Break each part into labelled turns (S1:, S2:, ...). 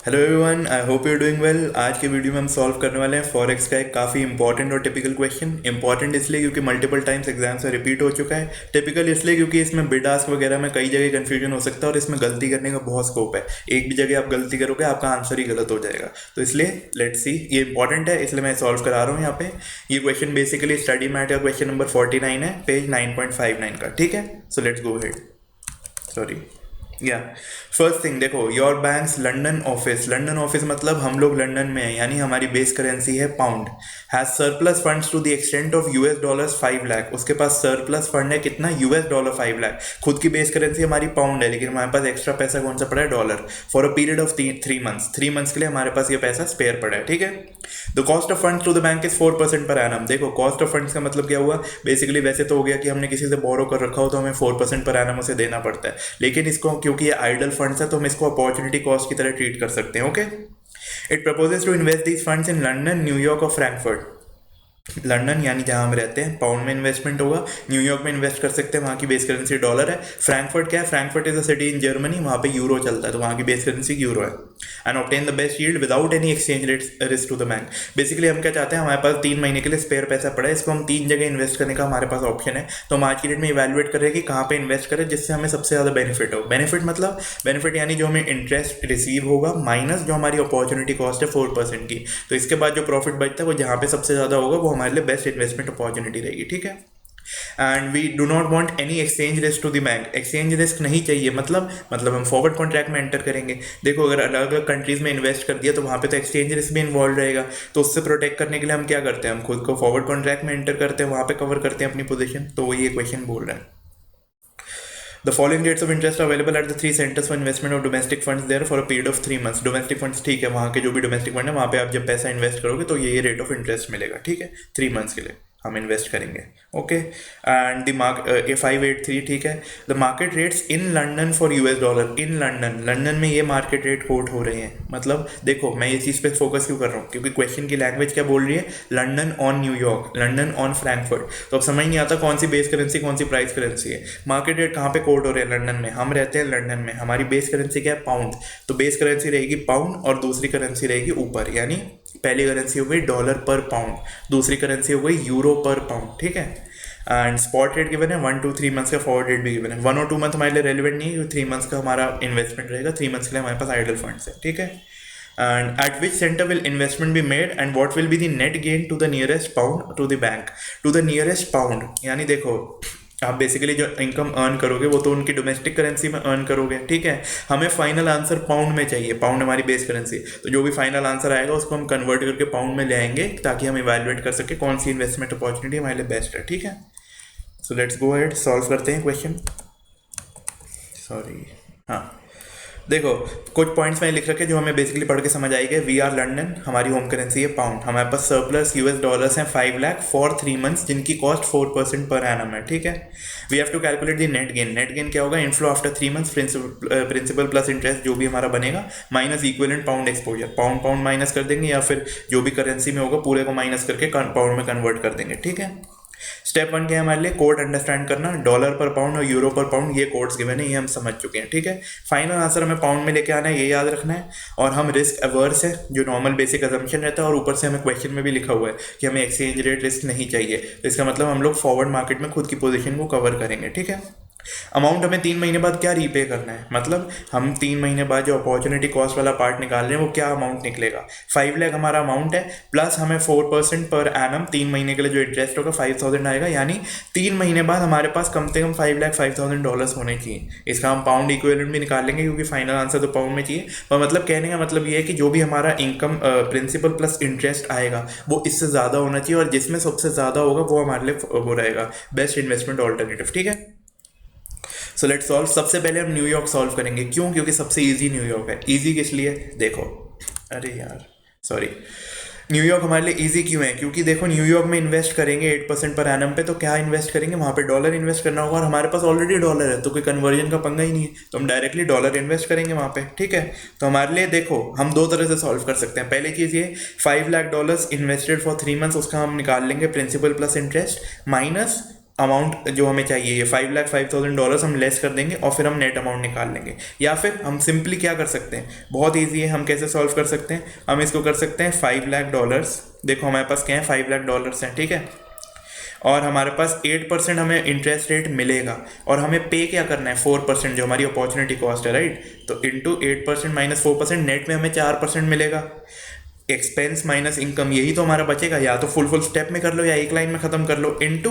S1: Hello everyone, I hope you doing well. आज के video में हम सॉल्व करने वाले हैं फॉरेक्स का एक काफ़ी इंपॉर्टेंट और टिपिकल क्वेश्चन। इंपॉर्टेंट इसलिए क्योंकि मल्टीपल टाइम्स एग्जाम्स में रिपीट हो चुका है। टिपिकल इसलिए क्योंकि इसमें बिड आस्क वगैरह में कई जगह कंफ्यूजन हो सकता है और इसमें गलती करने का बहुत स्कोप है। एक भी जगह आप गलती करोगे आपका आंसर ही गलत हो जाएगा। तो इसलिए लेट्स सी, ये इंपॉर्टेंट है इसलिए मैं सॉल्व करा रहा हूँ यहाँ पे। ये क्वेश्चन बेसिकली स्टडी मैट का क्वेश्चन नंबर 49 है, पेज 9.59 का। ठीक है, so let's go ahead. Sorry, या फर्स्ट थिंग देखो, your banks London office. London office मतलब हम लोग लंदन में हैं, यानी हमारी बेस करेंसी है pound. Has surplus funds to the extent of US dollars 5 lakh. उसके पास सरप्लस फंड है कितना? US dollar 5 lakh. खुद की बेस करेंसी हमारी पाउंड है, लेकिन हमारे पास एक्स्ट्रा पैसा कौन सा पड़ा है? Dollar. For a period of 3 months. 3 months के लिए हमारे पास ये पैसा स्पेयर पड़ा है। ठीक है, the cost of funds to the bank is 4% पर एनम। देखो, कॉस्ट ऑफ फंड्स का मतलब क्या हुआ? बेसिकली वैसे तो हो गया कि हमने किसी से बोरो कर रखा हो तो हमें 4% पर एनम उसे देना पड़ता है, लेकिन इसको क्योंकि ये आइडल फंड्स है तो हम इसको अपॉर्चुनिटी कॉस्ट की तरह ट्रीट कर सकते हैं। Okay, it proposes to invest these funds in London, New York और फ्रैंकफर्ट। लंदन यानी जहां हम रहते हैं, पाउंड में इन्वेस्टमेंट होगा। न्यूयॉर्क में इन्वेस्ट कर सकते हैं, वहाँ की बेस करेंसी डॉलर है। फ्रैंकफर्ट क्या है? Frankfurt is a city in Germany, वहाँ पे यूरो चलता है तो वहाँ की बेस करेंसी यूरो है। And obtain the best yield without any exchange risk to the bank. Basically हम क्या चाहते हैं? हमारे पास 3 महीने के लिए स्पेयर पैसा पड़ा है, इसको हम 3 जगह इन्वेस्ट करने का हमारे पास ऑप्शन है। तो हम आज की डेट में इवैल्यूएट कर रहे हैं कि कहाँ पे इन्वेस्ट करें जिससे हमें सबसे ज़्यादा बेनिफिट हो। बेनिफिट मतलब बेनिफिट यानी जो हमें इंटरेस्ट रिसीव होगा माइनस जो हमारी अपॉर्चुनिटी कॉस्ट है 4% की। तो इसके बाद जो प्रॉफिट बचता है वो जहाँ पे सबसे ज़्यादा होगा वो हमारे लिए बेस्ट इन्वेस्टमेंट अपॉर्चुनिटी रहेगी। ठीक है, and we do not want any exchange risk to the bank. Exchange risk नहीं चाहिए, मतलब हम फॉरवर्ड कॉन्ट्रैक्ट में एंटर करेंगे। देखो, अगर अलग अलग कंट्रीज में इन्वेस्ट कर दिया तो वहाँ पे तो एक्सचेंज रिस्क भी इन्वॉल्व रहेगा। तो उससे प्रोटेक्ट करने के लिए हम क्या करते हैं? हम खुद को फॉरवर्ड कॉन्ट्रैक्ट में एंटर करते हैं, वहाँ पे कवर करते हैं अपनी पोजीशन। तो वो ये क्वेश्चन बोल रहा है। The following rates of interest are available at the 3 centers for investment of domestic funds there for a period of 3 months. Domestic funds ठीक है, वहाँ के जो भी डोमेस्टिक फंड है वहाँ पे आप जब पैसा इन्वेस्ट करोगे तो ये रेट ऑफ इंटरेस्ट मिलेगा। ठीक है, 3 मंथ्स के लिए हम इन्वेस्ट करेंगे। Okay, and the mark 583। ठीक है, the market rates in London for US dollar. In London, London में ये मार्केट रेट कोट हो रहे हैं। मतलब देखो, मैं ये चीज़ पे फोकस क्यों कर रहा हूँ? क्योंकि क्वेश्चन की लैंग्वेज क्या बोल रही है? London on New York, London on Frankfurt. तो अब समझ नहीं आता कौन सी बेस करेंसी कौन सी प्राइस करेंसी है। मार्केट रेट कहाँ पे कोट हो रहे हैं? लंदन में। हम रहते हैं लंदन में, हमारी बेस करेंसी क्या है? पाउंड। तो बेस करेंसी रहेगी पाउंड और दूसरी करेंसी रहेगी ऊपर, यानी पहली करेंसी हो गई डॉलर पर पाउंड, दूसरी करेंसी हो गई यूरो पर पाउंड। ठीक है, एंड स्पॉट रेट गिवन है 1 to 3 मंथ्स का, फॉरवर्ड रेट भी गिवन है। 1 और 2 मंथ हमारे लिए रेलिवेंट नहीं है क्योंकि 3 मंथ्स का हमारा इन्वेस्टमेंट रहेगा। 3 मंथ्स के लिए हमारे पास आइडल फंड्स है। ठीक है, and at which centre will investment be made and what will be the net gain to the nearest pound to the bank. To the nearest pound यानी देखो, आप बेसिकली जो इनकम अर्न करोगे वो तो उनकी डोमेस्टिक करेंसी में earn करोगे। ठीक है, हमें फाइनल आंसर पाउंड में चाहिए। पाउंड हमारी बेस करेंसी, तो जो भी फाइनल आंसर आएगा उसको हम कन्वर्ट करके पाउंड में ले आएंगे ताकि हम इवैल्यूएट कर सके कौन सी इन्वेस्टमेंट अपॉर्चुनिटी हमारे लिए बेस्ट है। ठीक है, so let's go ahead, solve करते हैं क्वेश्चन। सॉरी, हाँ देखो, कुछ पॉइंट्स मैंने लिख रखे जो हमें बेसिकली पढ़ के समझ आएंगे। वी आर लंदन, हमारी होम करेंसी है पाउंड। हमारे पास सरप्लस यूएस डॉलर्स हैं 5 लाख फॉर 3 मंथ्स जिनकी कॉस्ट 4% पर एनम है। ठीक है, we have to calculate the net gain. Net gain क्या होगा? Inflow after 3 months, principal plus interest जो भी हमारा बनेगा minus equivalent pound exposure. Pound pound minus कर देंगे या फिर जो भी करेंसी में होगा पूरे को माइनस करके पाउंड में कन्वर्ट कर देंगे। ठीक है, स्टेप 1 क्या है हमारे लिए? कोड अंडरस्टैंड करना। डॉलर पर पाउंड और यूरो पर पाउंड ये कोड्स गिवन है, ये हम समझ चुके हैं। ठीक है, फाइनल आंसर हमें पाउंड में लेके आना है, ये याद रखना है। और हम रिस्क अवर्स है, जो नॉर्मल बेसिक अजम्पशन रहता है, और ऊपर से हमें क्वेश्चन में भी लिखा हुआ है कि हमें एक्सचेंज रेट रिस्क नहीं चाहिए। तो इसका मतलब हम लोग फॉरवर्ड मार्केट में खुद की पोजीशन को कवर करेंगे। ठीक है, अमाउंट हमें 3 महीने बाद क्या रीपे करना है? मतलब हम 3 महीने बाद जो अपॉर्चुनिटी कॉस्ट वाला पार्ट निकाल रहे हैं वो क्या अमाउंट निकलेगा? 5 लाख हमारा अमाउंट है, प्लस हमें 4% पर एनम 3 महीने के लिए जो इंटरेस्ट होगा 5000 आएगा, यानी 3 महीने बाद हमारे पास कम से कम 5,05,000 डॉलर्स होने चाहिए। इसका हम पाउंड इक्विवेलेंट भी निकाल लेंगे क्योंकि फाइनल आंसर तो पाउंड में चाहिए। पर मतलब कहने का मतलब ये है कि जो भी हमारा इनकम प्रिंसिपल प्लस इंटरेस्ट आएगा वो इससे ज़्यादा होना चाहिए, और जिसमें सबसे ज़्यादा होगा वो हमारे लिए वो रहेगा बेस्ट इन्वेस्टमेंट ऑल्टरनेटिव। ठीक है, सो लेट्स सॉल्व। सबसे पहले हम न्यूयॉर्क सॉल्व करेंगे। क्यों? क्योंकि सबसे इजी न्यूयॉर्क है। इजी किस लिए? देखो, अरे यार सॉरी, न्यूयॉर्क हमारे लिए इजी क्यों है? क्योंकि देखो, न्यूयॉर्क में इन्वेस्ट करेंगे 8% पर एनम पे, तो क्या इन्वेस्ट करेंगे? वहाँ पे डॉलर इन्वेस्ट करना होगा, और हमारे पास ऑलरेडी डॉलर है तो कोई कन्वर्जन का पंगा ही नहीं है, तो हम डायरेक्टली डॉलर इन्वेस्ट करेंगे वहाँ पे। ठीक है, तो हमारे लिए देखो हम 2 तरह से सॉल्व कर सकते हैं। पहली चीज़ ये, 5 lakh dollars invested for 3 months, उसका हम निकाल लेंगे principal plus interest minus amount जो हमें चाहिए ये $5,05,000 हम लेस कर देंगे और फिर हम नेट अमाउंट निकाल लेंगे। या फिर हम सिंपली क्या कर सकते हैं, बहुत ईजी है, हम कैसे सॉल्व कर सकते हैं, हम इसको कर सकते हैं $5,00,000। देखो हमारे पास क्या है, $5,00,000 हैं, ठीक है, और हमारे पास 8% हमें इंटरेस्ट रेट मिलेगा और हमें पे क्या करना है 4%, जो हमारी अपॉर्चुनिटी कॉस्ट है, राइट। तो इंटू 8% माइनस 4%, नेट में हमें 4% मिलेगा। एक्सपेंस माइनस इनकम, यही तो हमारा बचेगा, या तो फुल स्टेप में कर लो या एक लाइन में ख़त्म कर लो, इंटू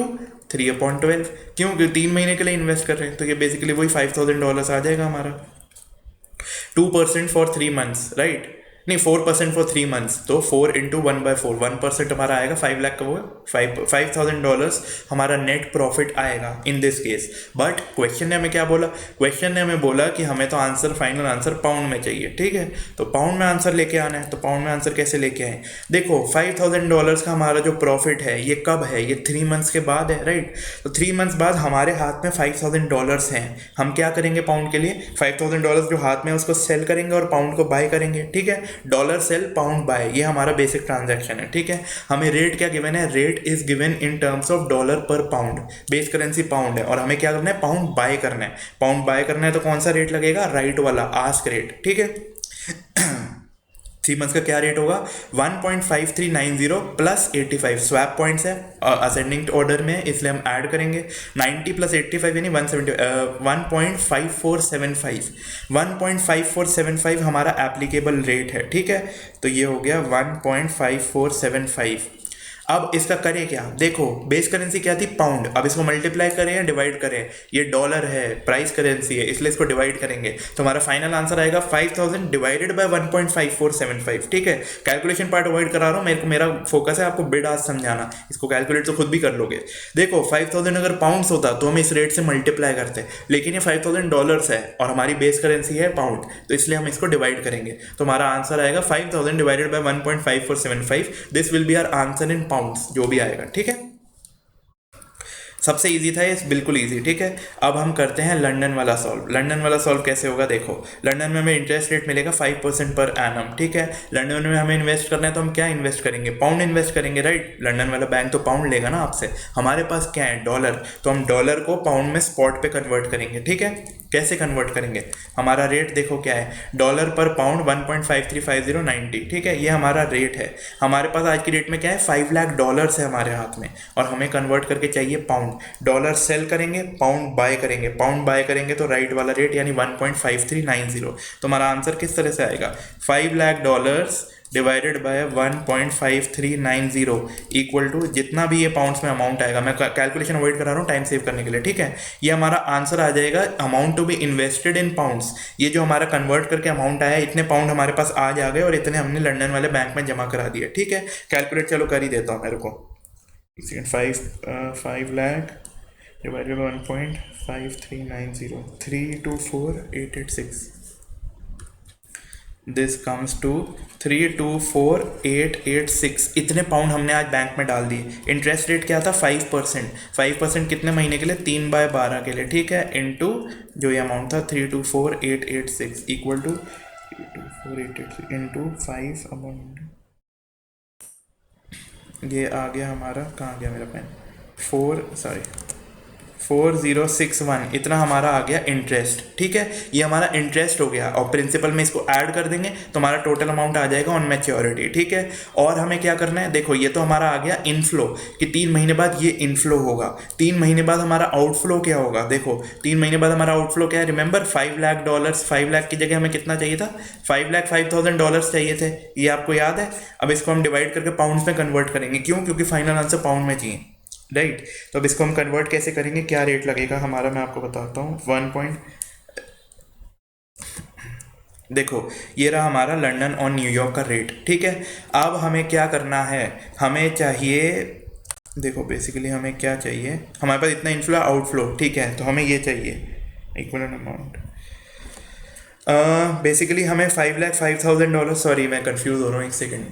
S1: 3/12। क्योंकि 3 महीने के लिए इन्वेस्ट कर रहे हैं तो ये बेसिकली वही $5,000 आ जाएगा हमारा। 2% फॉर 3 मंथ्स, राइट, नहीं 4% फॉर 3 मंथ्स, तो 4 इंटू 1/4, 1% हमारा आएगा, 5 लाख का वो $5,000 हमारा नेट प्रॉफिट आएगा in this case. But question ने हमें क्या बोला, क्वेश्चन ने हमें बोला कि हमें तो आंसर, फाइनल आंसर पाउंड में चाहिए, ठीक है। तो पाउंड में आंसर लेके आना है, तो पाउंड में आंसर कैसे लेके आए, देखो $5,000 का हमारा जो प्रॉफिट है ये कब है, ये 3 मंथ्स के बाद है, राइट। तो 3 मंथ्स बाद हमारे हाथ में $5,000 हैं, हम क्या करेंगे पाउंड के लिए, $5,000 जो हाथ में है उसको सेल करेंगे और पाउंड को बाय करेंगे, ठीक है। डॉलर सेल पाउंड बाय, ये हमारा बेसिक ट्रांजैक्शन है, ठीक है। हमें रेट क्या गिवन है, rate is given in terms of dollar पर पाउंड, बेस करेंसी पाउंड है और हमें क्या करना है, पाउंड बाय करना है। पाउंड बाय करना है तो कौन सा रेट लगेगा, राइट वाला, आस्क रेट, ठीक है। 3 मंथ्स का क्या रेट होगा, 1.5390 प्लस 85, स्वैप पॉइंट्स है, असेंडिंग ऑर्डर में, इसलिए हम ऐड करेंगे 90 प्लस 85 यानी 1.5475, 1.5475 हमारा एप्लीकेबल रेट है, ठीक है। तो ये हो गया 1.5475। अब इसका करें क्या, देखो बेस करेंसी क्या थी, पाउंड, अब इसको मल्टीप्लाई करें या डिवाइड करें, ये डॉलर है, प्राइस करेंसी है, इसलिए इसको डिवाइड करेंगे तो हमारा फाइनल आंसर आएगा 5,000 डिवाइडेड बाय 1.5475, ठीक है। कैलकुलेशन पार्ट अवॉइड करा रहा हूँ, मेरा फोकस है आपको बिड आस्क समझाना, इसको कैलकुलेट तो खुद भी कर लोगे। देखो 5,000 अगर पाउंड्स होता तो हम इस रेट से मल्टीप्लाई करते, लेकिन ये $5,000 है और हमारी बेस करेंसी है पाउंड, तो इसलिए हम इसको डिवाइड करेंगे, तो हमारा आंसर आएगा 5,000 divided by 1.5475, this will be our answer in pounds, जो भी आएगा, ठीक है। सबसे इजी था ये, बिल्कुल इजी, ठीक है। अब हम करते हैं लंदन वाला सॉल्व। लंदन वाला सॉल्व कैसे होगा, देखो लंदन में हमें इंटरेस्ट रेट मिलेगा 5% पर एनम, ठीक है। लंदन में हमें इन्वेस्ट करना है तो हम क्या इन्वेस्ट करेंगे, पाउंड इन्वेस्ट करेंगे, राइट। लंदन वाला बैंक तो पाउंड लेगा ना आपसे, हमारे पास क्या है, डॉलर, तो हम डॉलर को पाउंड में स्पॉट पे कन्वर्ट करेंगे, ठीक है। कैसे कन्वर्ट करेंगे, हमारा रेट देखो क्या है, डॉलर पर पाउंड 1.535090, ठीक है, ये हमारा रेट है। हमारे पास आज की डेट में क्या है, $5,00,000 है हमारे हाथ में और हमें कन्वर्ट करके चाहिए पाउंड। डॉलर सेल करेंगे, पाउंड बाय करेंगे, पाउंड बाय करेंगे तो राइट वाला रेट यानी 1.5390, तो हमारा आंसर किस तरह से आएगा, $5,00,000 डिवाइडेड बाय 1.5390 इक्वल टू जितना भी ये पाउंड्स में अमाउंट आएगा, मैं कैलकुलेशन अवॉइड करा रहा हूँ टाइम सेव करने के लिए, ठीक है। ये हमारा आंसर आ जाएगा, amount to be invested in pounds, ये जो हमारा कन्वर्ट करके अमाउंट आया, इतने पाउंड हमारे पास आज आ गए और इतने हमने लंदन वाले बैंक में जमा करा दिए, ठीक है। कैलकुलेट चलो कर ही देता हूँ मेरे को, 5 lakh divided by 1.5390, 324,886, this comes to 324,886, इतने पाउंड हमने आज बैंक में डाल दिए। इंटरेस्ट रेट क्या था, 5%, 5% कितने महीने के लिए, 3/12 के लिए, ठीक है, इनटू जो ये अमाउंट था 324,886 इक्वल टू 324,886 इनटू 5 अमाउंट, ये आ गया हमारा, कहाँ गया मेरा पेन, 4061, इतना हमारा आ गया इंटरेस्ट, ठीक है। ये हमारा इंटरेस्ट हो गया और प्रिंसिपल में इसको ऐड कर देंगे तो हमारा टोटल अमाउंट आ जाएगा ऑन मैच्योरिटी, ठीक है। और हमें क्या करना है, देखो ये तो हमारा आ गया इनफ्लो कि 3 महीने बाद ये इनफ्लो होगा। 3 महीने बाद हमारा आउटफ्लो क्या होगा, देखो 3 महीने बाद हमारा आउटफ्लो क्या है, रिमेंबर $5,00,000, 5 लाख की जगह हमें कितना चाहिए था, $5,05,000 चाहिए थे, ये आपको याद है। अब इसको हम डिवाइड करके पाउंड्स में कन्वर्ट करेंगे, क्यों, क्योंकि फाइनल आंसर पाउंड में चाहिए, राइट। तो अब इसको हम कन्वर्ट कैसे करेंगे, क्या रेट लगेगा हमारा, मैं आपको बताता हूँ। देखो ये रहा हमारा लंदन और न्यूयॉर्क का रेट, ठीक है। अब हमें क्या करना है, हमें चाहिए, देखो बेसिकली हमें क्या चाहिए, हमारे पास इतना इनफ्लो आउटफ्लो, ठीक है, तो हमें ये चाहिए इक्वलेंट अमाउंट। बेसिकली हमें $5,05,000, सॉरी मैं कंफ्यूज हो रहा हूँ, एक सेकेंड,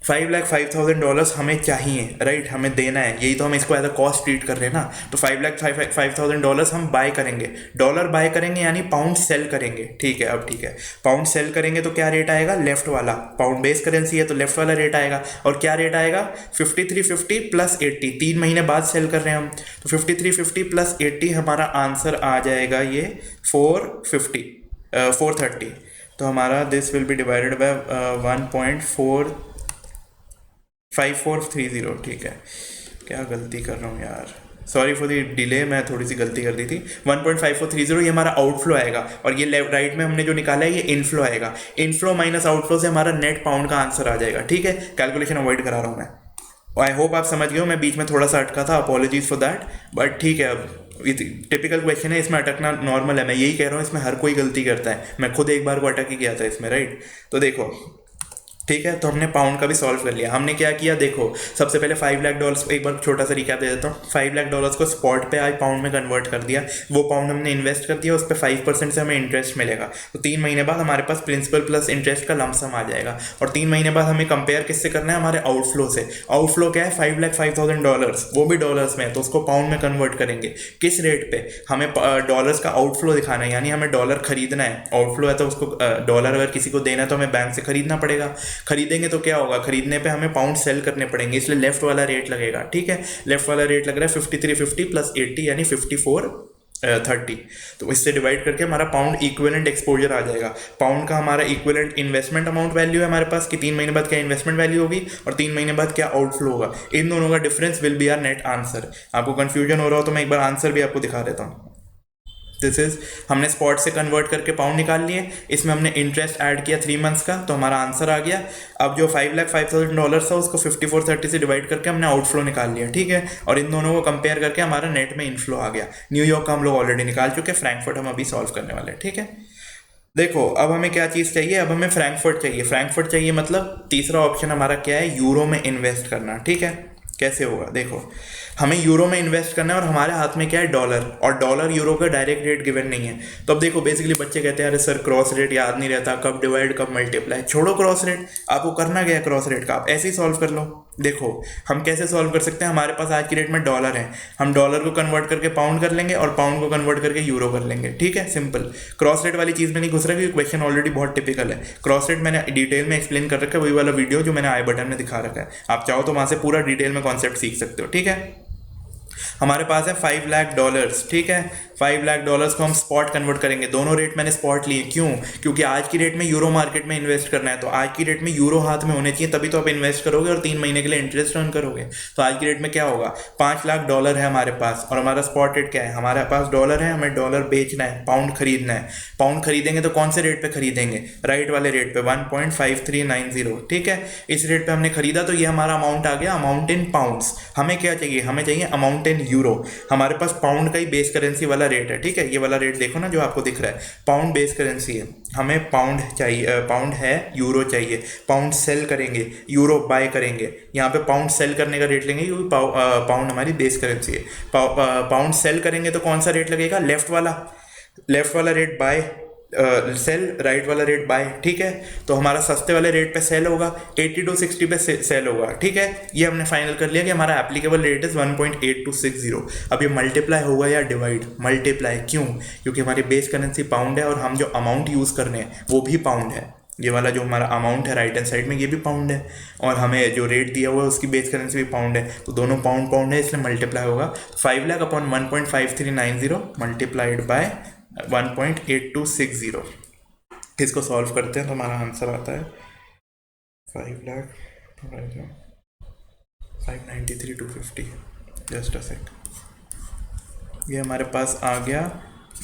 S1: $5,05,000 हमें चाहिए, राइट, हमें देना है, यही तो हम इसको एज अ कॉस्ट ट्रीट कर रहे हैं ना। तो $5,05,000 हम बाय करेंगे, डॉलर बाय करेंगे यानी पाउंड सेल करेंगे, ठीक है। अब ठीक है, पाउंड सेल करेंगे तो क्या रेट आएगा, लेफ्ट वाला, पाउंड बेस करेंसी है तो लेफ्ट वाला रेट आएगा। और क्या रेट आएगा, 5350 प्लस 80, 3 महीने बाद सेल कर रहे हैं हम, तो 5350 प्लस 80 हमारा आंसर आ जाएगा ये 430। तो हमारा this will B divided by 1.5430, ठीक है। क्या गलती कर रहा हूँ यार, सॉरी फॉर द डिले, मैं थोड़ी सी गलती कर दी थी। 1.5430 ये हमारा आउटफ्लो आएगा, और ये लेफ्ट राइट में हमने जो निकाला है ये इनफ्लो आएगा। इनफ्लो माइनस आउटफ्लो से हमारा नेट पाउंड का आंसर आ जाएगा, ठीक है। कैलकुलेशन अवॉइड करा रहा हूँ मैं, आई होप आप समझ गए हो, मैं बीच में थोड़ा सा अटका था, अपॉलॉजीज फॉर दैट, बट ठीक है। अब टिपिकल क्वेश्चन है, इसमें अटकना नॉर्मल है, मैं यही कह रहा हूँ, इसमें हर कोई गलती करता है, मैं खुद एक बार को अटक ही गया था इसमें, राइट। तो देखो ठीक है, तो हमने पाउंड का भी सॉल्व कर लिया। हमने क्या किया, देखो सबसे पहले $5,00,000, एक बार छोटा सा रिकैप दे देता हूँ। $5,00,000 को स्पॉट पे आज पाउंड में कन्वर्ट कर दिया, वो पाउंड हमने इन्वेस्ट कर दिया, उस पर 5% से हमें इंटरेस्ट मिलेगा। तो 3 महीने बाद हमारे पास प्रिंसिपल प्लस इंटरेस्ट का लमसम आ जाएगा। और 3 महीने बाद हमें कंपेयर किससे करना है, हमारे आउटफ्लो से। आउटफ्लो क्या है, $5,05,000, वो भी डॉलर्स में है, तो उसको पाउंड में कन्वर्ट करेंगे। किस रेट पे, हमें डॉलर्स का आउटफ्लो दिखाना है, यानी हमें डॉलर खरीदना है। आउटफ्लो है तो उसको डॉलर अगर किसी को देना है तो हमें बैंक से खरीदना पड़ेगा। खरीदेंगे तो क्या होगा, खरीदने पे हमें पाउंड सेल करने पड़ेंगे, इसलिए लेफ्ट वाला रेट लगेगा, ठीक है। लेफ्ट वाला रेट लग रहा है 5350 प्लस 80 यानी 5430। तो इससे डिवाइड करके हमारा पाउंड इक्विवेलेंट एक्सपोजर आ जाएगा। पाउंड का हमारा इक्विवेलेंट इन्वेस्टमेंट अमाउंट वैल्यू है हमारे पास कि 3 महीने बाद क्या इन्वेस्टमेंट वैल्यू होगी और 3 महीने बाद क्या आउटफ्लो होगा। इन दोनों का difference will be our net answer. आपको कंफ्यूजन हो रहा हो तो मैं एक बार आंसर भी आपको दिखा देता हूँ। दिस इज, हमने स्पॉट से कन्वर्ट करके पाउंड निकाल लिए, इसमें हमने इंटरेस्ट ऐड किया 3 मंथ्स का, तो हमारा आंसर आ गया। अब जो $5,05,000 था उसको 5430 से डिवाइड करके हमने आउटफ्लो निकाल लिया, ठीक है। और इन दोनों को कंपेयर करके हमारा नेट में इनफ्लो आ गया। न्यूयॉर्क का हम लोग ऑलरेडी निकाल चुके, फ्रैंकफर्ट हम अभी सॉल्व करने वाले हैं, ठीक है। देखो अब हमें क्या चीज़ चाहिए, अब हमें फ्रैंकफर्ट चाहिए। फ्रैंकफर्ट चाहिए मतलब तीसरा ऑप्शन हमारा क्या है, यूरो में इन्वेस्ट करना, ठीक है। कैसे होगा, देखो हमें यूरो में इन्वेस्ट करना है और हमारे हाथ में क्या है, डॉलर, और डॉलर यूरो का डायरेक्ट रेट गिवन नहीं है। तो अब देखो बेसिकली बच्चे कहते हैं अरे सर क्रॉस रेट याद नहीं रहता, कब डिवाइड कब मल्टीप्लाई। छोड़ो क्रॉस रेट, आपको करना क्या है क्रॉस रेट का, आप ऐसे ही सॉल्व कर लो। देखो हम कैसे सॉल्व कर सकते हैं, हमारे पास आज की डेट में डॉलर है, हम डॉलर को कन्वर्ट करके पाउंड कर लेंगे और पाउंड को कन्वर्ट करके यूरो कर लेंगे, ठीक है, सिंपल। क्रॉस रेट वाली चीज़ में नहीं घुस रहा क्योंकि क्वेश्चन ऑलरेडी बहुत टिपिकल है। क्रॉस रेट मैंने डिटेल में एक्सप्लेन कर रखा है, वही वाला वीडियो जो मैंने आई बटन में दिखा रखा है, आप चाहो तो वहाँ से पूरा डिटेल में कॉन्सेप्ट सीख सकते हो, ठीक है। हमारे पास है $5,00,000, ठीक है। $5,00,000 को हम स्पॉट कन्वर्ट करेंगे, दोनों रेट मैंने स्पॉट लिए, क्यों, क्योंकि आज की रेट में यूरो मार्केट में इन्वेस्ट करना है, तो आज की रेट में यूरो हाथ में होने चाहिए, तभी तो आप इन्वेस्ट करोगे और 3 महीने के लिए इंटरेस्ट अर्न करोगे। तो आज की रेट में क्या होगा, $5,00,000 है हमारे पास, और हमारा स्पॉट रेट क्या है, हमारे पास डॉलर है, हमें डॉलर बेचना है, पाउंड खरीदना है। पाउंड खरीदेंगे तो कौन से रेट पे खरीदेंगे, राइट वाले रेट पे 1.5390, ठीक है। इस रेट पे हमने खरीदा तो ये हमारा अमाउंट आ गया, अमाउंट इन पाउंड्स। हमें क्या चाहिए, हमें चाहिए अमाउंट इन यूरो। हमारे पास पाउंड का ही बेस करेंसी वाला रेट है, ठीक है, ये वाला रेट देखो ना जो आपको दिख रहा है, पाउंड बेस करेंसी है, हमें पाउंड चाहिए, पाउंड है, यूरो चाहिए। पाउंड सेल करेंगे, यूरो बाय करेंगे, यहाँ पे पाउंड सेल करने का रेट लेंगे क्योंकि पाउंड हमारी बेस करेंसी है। पाउंड सेल करेंगे तो कौन सा रेट लगेगा, लेफ्ट वाला रेट बाय, सेल राइट वाला रेट बाय, ठीक है। तो हमारा सस्ते वाले रेट पे सेल होगा, 8260 पे सेल होगा, ठीक है। ये हमने फाइनल कर लिया कि हमारा एप्लीकेबल रेट इज 1.8260। अब ये मल्टीप्लाई होगा या डिवाइड, मल्टीप्लाई, क्यों, क्योंकि हमारी बेस करेंसी पाउंड है और हम जो अमाउंट यूज़ कर रहे हैं वो भी पाउंड है। ये वाला जो हमारा अमाउंट है राइट हैंड साइड में ये भी पाउंड है, और हमें जो रेट दिया हुआ है उसकी बेस करेंसी भी पाउंड है, तो दोनों पाउंड है, इसलिए मल्टीप्लाई होगा। 5,00,000 अपॉन 1.5390 मल्टीप्लाइड बाय 1.8260। इसको सॉल्व करते हैं तो हमारा आंसर आता है 5,00,000 593,250। जस्ट अ सेक, ये हमारे पास आ गया,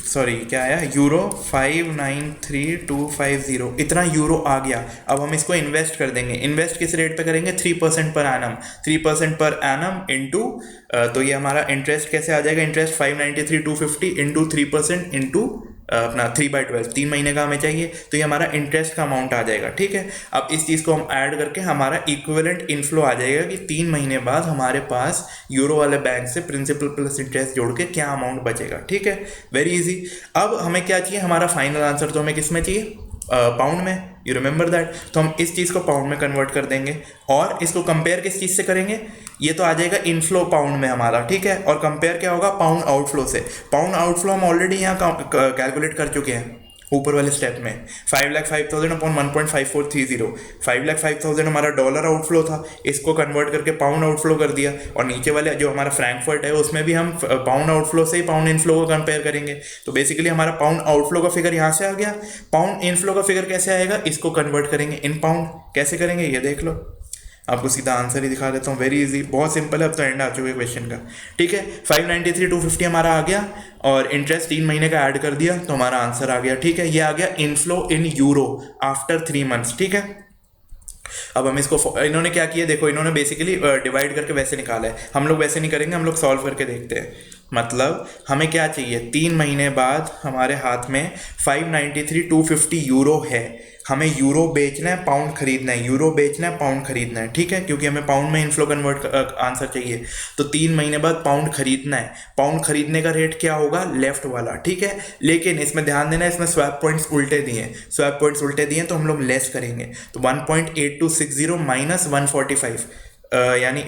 S1: सॉरी क्या आया, यूरो 593,250, इतना यूरो आ गया। अब हम इसको इन्वेस्ट कर देंगे, इन्वेस्ट किस रेट पे करेंगे, 3% per annum, 3% per annum into, तो ये हमारा इंटरेस्ट कैसे आ जाएगा, इंटरेस्ट 593,250 इंटू 3% इंटू अपना 3/12, 3 महीने का हमें चाहिए, तो ये हमारा इंटरेस्ट का अमाउंट आ जाएगा, ठीक है। अब इस चीज़ को हम ऐड करके हमारा इक्विवेलेंट इनफ्लो आ जाएगा कि 3 महीने बाद हमारे पास यूरो वाले बैंक से प्रिंसिपल प्लस इंटरेस्ट जोड़ के क्या अमाउंट बचेगा, ठीक है। Very easy. अब हमें क्या चाहिए, हमारा फाइनल आंसर तो हमें किस में चाहिए, पाउंड में, यू रिमेंबर दैट। तो हम इस चीज़ को पाउंड में कन्वर्ट कर देंगे और इसको कंपेयर किस चीज़ से करेंगे, ये तो आ जाएगा इनफ्लो पाउंड में हमारा, ठीक है। और कंपेयर क्या होगा, पाउंड आउटफ्लो से। पाउंड आउटफ्लो हम ऑलरेडी यहाँ कैलकुलेट कर चुके हैं ऊपर वाले स्टेप में, 5,05,000 अपॉन 1.5430। 5,05,000 हमारा डॉलर आउटफ्लो था, इसको कन्वर्ट करके पाउंड आउटफ्लो कर दिया। और नीचे वाले जो हमारा फ्रैंकफर्ट है उसमें भी हम पाउंड आउटफ्लो से ही पाउंड इनफ्लो को कंपेयर करेंगे। तो बेसिकली हमारा पाउंड आउटफ्लो का फिगर यहाँ से आ गया। पाउंड इनफ्लो का फिगर कैसे आएगा, इसको कन्वर्ट करेंगे इन पाउंड। कैसे करेंगे ये देख लो, आपको सीधा आंसर ही दिखा देता हूँ, वेरी इजी, बहुत सिंपल है। अब तो एंड आ चुके क्वेश्चन का, ठीक है। 593,250 हमारा आ गया और इंटरेस्ट 3 महीने का ऐड कर दिया तो हमारा आंसर आ गया, ठीक है। ये आ गया इनफ्लो इन यूरो आफ्टर 3 मंथ्स, ठीक है। अब हम इसको, इन्होंने क्या किया देखो, इन्होंने बेसिकली डिवाइड करके वैसे निकाला है, हम लोग वैसे नहीं करेंगे, हम लोग सॉल्व करके देखते हैं। मतलब हमें क्या चाहिए, 3 महीने बाद हमारे हाथ में 593,250 यूरो है, हमें यूरो बेचना है, पाउंड खरीदना है, यूरो बेचना है, पाउंड खरीदना है, ठीक है, क्योंकि हमें पाउंड में इनफ्लो कन्वर्ट आंसर चाहिए। तो 3 महीने बाद पाउंड खरीदना है, पाउंड खरीदने का रेट क्या होगा, लेफ्ट वाला, ठीक है। लेकिन इसमें ध्यान देना, इसमें स्वैप पॉइंट्स उल्टे दिए, स्वैप पॉइंट्स उल्टे दिए तो हम लोग लेस करेंगे। तो 1.8260 माइनस 145 यानी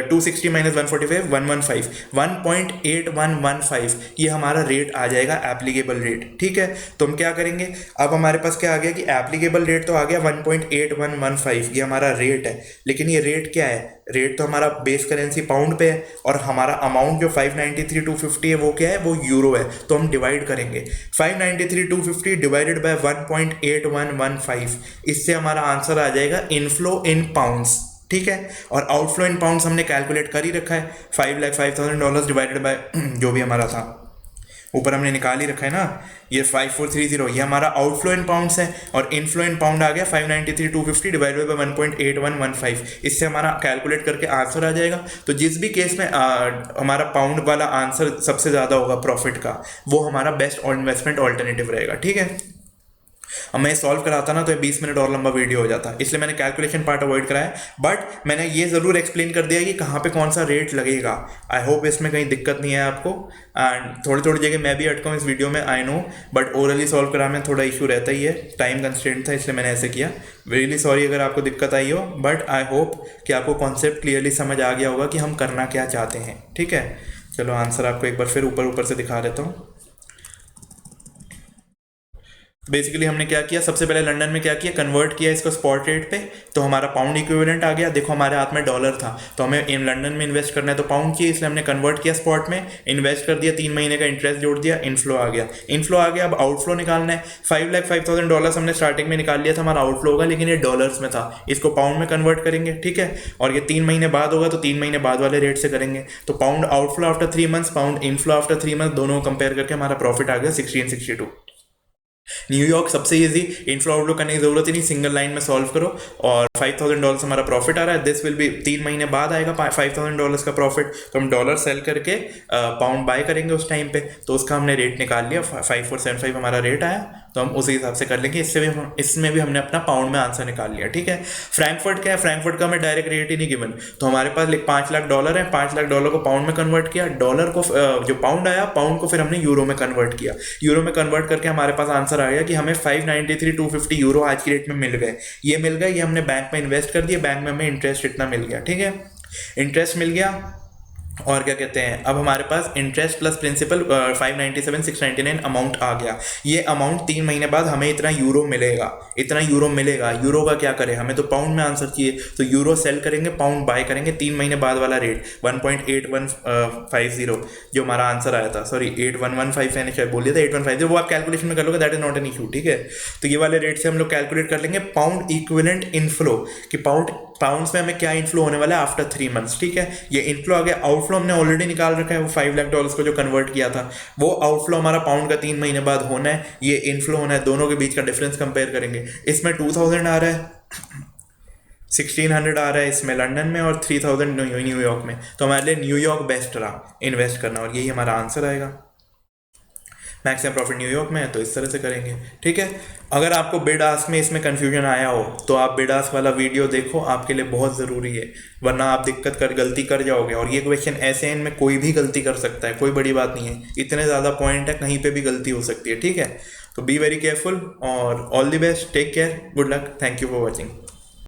S1: 260 माइनस 145 115 1.8115 ये हमारा रेट आ जाएगा, एप्लीकेबल रेट, ठीक है। तो हम क्या करेंगे, अब हमारे पास क्या आ गया कि एप्लीकेबल रेट तो आ गया 1.8115, ये हमारा रेट है। लेकिन ये रेट क्या है, रेट तो हमारा बेस करेंसी पाउंड पे है और हमारा अमाउंट जो 593,250 है वो क्या है, वो यूरो है। तो हम डिवाइड करेंगे 593,250 डिवाइडेड बाय 1.8115, इससे हमारा आंसर आ जाएगा इनफ्लो इन पाउंड्स, ठीक है। और आउटफ्लो इन पाउंड्स हमने कैलकुलेट कर ही रखा है, $5,05,000 डिवाइडेड बाय जो भी हमारा था ऊपर हमने निकाल ही रखा है ना, ये 5430, ये हमारा आउटफ्लो इन पाउंड्स है और इनफ्लो इन पाउंड आ गया 593,250 डिवाइडेड बाय 1.8115, इससे हमारा कैलकुलेट करके आंसर आ जाएगा। तो जिस भी केस में हमारा पाउंड वाला आंसर सबसे ज़्यादा होगा प्रॉफिट का, वो हमारा बेस्ट इन्वेस्टमेंट ऑल्टरनेटिव रहेगा, ठीक है। अब मैं सॉल्व कराता ना तो ये 20 मिनट और लंबा वीडियो हो जाता, इसलिए मैंने कैलकुलेशन पार्ट अवॉइड कराया, बट मैंने ये ज़रूर एक्सप्लेन कर दिया कि कहाँ पे कौन सा रेट लगेगा। आई होप इसमें कहीं दिक्कत नहीं है आपको। एंड थोड़ी थोड़ी जगह मैं भी अटका हूँ इस वीडियो में, I know, but orally solve कराने में थोड़ा इशू रहता ही है, टाइम कंस्ट्रेंट था इसलिए मैंने ऐसे किया। रियली सॉरी अगर आपको दिक्कत आई हो, बट आई होप कि आपको कॉन्सेप्ट क्लियरली समझ आ गया होगा कि हम करना क्या चाहते हैं, ठीक है। चलो आंसर आपको एक बार फिर ऊपर से दिखा देता हूँ। बेसिकली हमने क्या किया, सबसे पहले लंदन में क्या किया, कन्वर्ट किया इसको स्पॉट रेट पे, तो हमारा पाउंड इक्विवेलेंट आ गया। देखो हमारे हाथ में डॉलर था तो हमें इन लंदन में इन्वेस्ट करना है तो पाउंड चाहिए, इसलिए हमने कन्वर्ट किया स्पॉट में, इन्वेस्ट कर दिया, 3 महीने का इंटरेस्ट जोड़ दिया, इनफ्लो आ गया, इनफ्लो आ गया। अब आउटफ्लो निकालना है, $5,05,000 हमने स्टार्टिंग में निकाल लिया था, हमारा आउटफ्लो होगा, लेकिन ये डॉलर्स में था, इसको पाउंड में कन्वर्ट करेंगे, ठीक है। और ये 3 महीने बाद होगा तो 3 महीने बाद वाले रेट से करेंगे। तो pound outflow after 3 months, pound inflow after 3 month, दोनों कंपेयर करके हमारा प्रॉफिट आ गया 1662। न्यूयॉर्क सबसे इजी, इनफ्लो आउटफ्लो करने की जरूरत ही नहीं, सिंगल लाइन में सॉल्व करो और $5,000 हमारा प्रॉफिट आ रहा है। दिस विल बी 3 महीने बाद आएगा $5,000 का प्रॉफिट, तो हम डॉलर सेल करके पाउंड बाय करेंगे उस टाइम पे, तो उसका हमने रेट निकाल लिया, 5475 हमारा रेट आया, तो हम उसी हिसाब से कर लेंगे। इसमें भी हमने अपना पाउंड में आंसर निकाल लिया, ठीक है। फ्रैंकफर्ट क्या है, फ्रैंकफर्ट का हमें डायरेक्ट रेट ही नहीं गिवन, तो हमारे पास $5 लाख है, $5 लाख को पाउंड में कन्वर्ट किया, डॉलर को जो पाउंड आया, पाउंड को फिर हमने यूरो में कन्वर्ट किया, यूरो में कन्वर्ट करके हमारे पास आंसर आ गया कि हमें 593,250 यूरो आज की रेट में मिल गए। ये मिल गए, ये हमने बैंक में इन्वेस्ट कर दिया, बैंक में हमें इंटरेस्ट इतना मिल गया, ठीक है, इंटरेस्ट मिल गया। और क्या कहते हैं, अब हमारे पास इंटरेस्ट प्लस प्रिंसिपल 597,699 अमाउंट आ गया। ये अमाउंट 3 महीने बाद हमें इतना यूरो मिलेगा, इतना यूरो मिलेगा। यूरो का क्या करें, हमें तो पाउंड में आंसर चाहिए, तो यूरो सेल करेंगे, पाउंड बाय करेंगे। 3 महीने बाद वाला रेट 1.8150 जो हमारा आंसर आया था, सॉरी 8115 मैंने शायद बोल दिया था, 8150, वो आप कैलकुलेशन में कर लोगे, that is not an issue, ठीक है। तो ये वाले रेट से हम लोग कैलकुलेट कर लेंगे पाउंड इक्विवेलेंट इनफ्लो, कि पाउंड्स में हमें क्या इनफ्लो होने वाला है आफ्टर 3 मंथ्स, ठीक है। ये इनफ्लो आ गया, आउटफ्लो हमने ऑलरेडी निकाल रखा है, वो $5 लाख को जो कन्वर्ट किया था, वो आउटफ्लो हमारा पाउंड का 3 महीने बाद होना है, ये इनफ्लो होना है, दोनों के बीच का डिफरेंस कंपेयर करेंगे। इसमें 2000 आ रहा है, 1600 आ रहा है इसमें लंदन में, और 3000 न्यूयॉर्क में, तो हमारे लिए न्यूयॉर्क बेस्ट रहा इन्वेस्ट करना, और यही हमारा आंसर आएगा। मैक्सिमम प्रॉफिट न्यूयॉर्क में है, तो इस तरह से करेंगे, ठीक है। अगर आपको बिड आस्क में इसमें कन्फ्यूजन आया हो तो आप बिड आस्क वाला वीडियो देखो, आपके लिए बहुत ज़रूरी है, वरना आप गलती कर जाओगे। और ये क्वेश्चन ऐसे हैं, इनमें कोई भी गलती कर सकता है, कोई बड़ी बात नहीं है, इतने ज़्यादा पॉइंट है, कहीं पे भी गलती हो सकती है, ठीक है। तो बी वेरी केयरफुल और all the best, take care, good luck, thank you for watching.